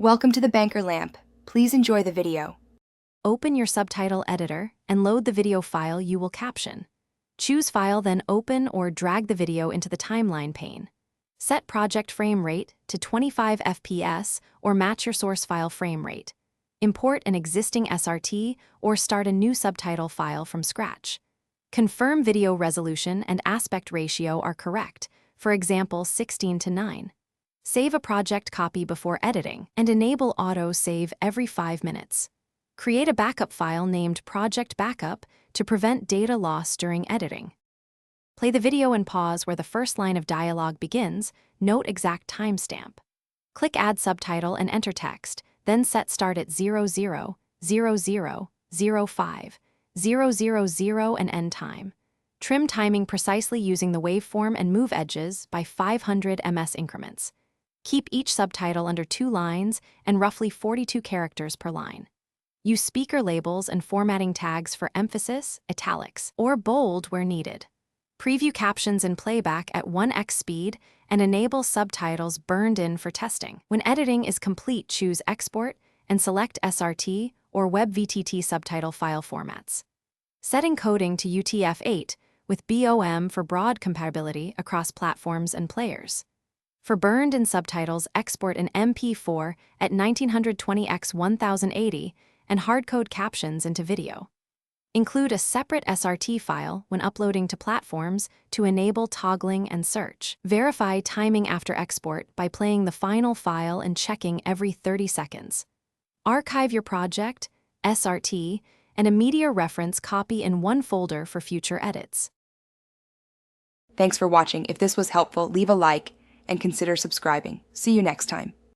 Welcome to the Banker Lamp. Please enjoy the video. Open your Subtitle editor and load the video file you will caption. Choose File, then open or drag the video into the timeline pane. Set project frame rate to 25 FPS or match your source file frame rate. Import an existing SRT or start a new Subtitle file from scratch. Confirm video resolution and aspect ratio are correct, for example 16:9. Save a project copy before editing and enable auto-save every 5 minutes. Create a backup file named Project Backup to prevent data loss during editing. Play the video and pause where the first line of dialogue begins, note exact timestamp. Click Add Subtitle and enter text, then set start at 00:00:05, 000 and end time. Trim timing precisely using the waveform and move edges by 500 ms increments. Keep each subtitle under 2 lines and roughly 42 characters per line. Use speaker labels and formatting tags for emphasis, italics, or bold where needed. Preview captions in playback at 1x speed and enable subtitles burned in for testing. When editing is complete, choose Export and select SRT or WebVTT subtitle file formats. Set encoding to UTF-8 with BOM for broad compatibility across platforms and players. For burned-in subtitles, export an MP4 at 1920x1080 and hardcode captions into video. Include a separate SRT file when uploading to platforms to enable toggling and search. Verify timing after export by playing the final file and checking every 30 seconds. Archive your project, SRT, and a media reference copy in one folder for future edits. Thanks for watching. If this was helpful, leave a like and consider subscribing. See you next time.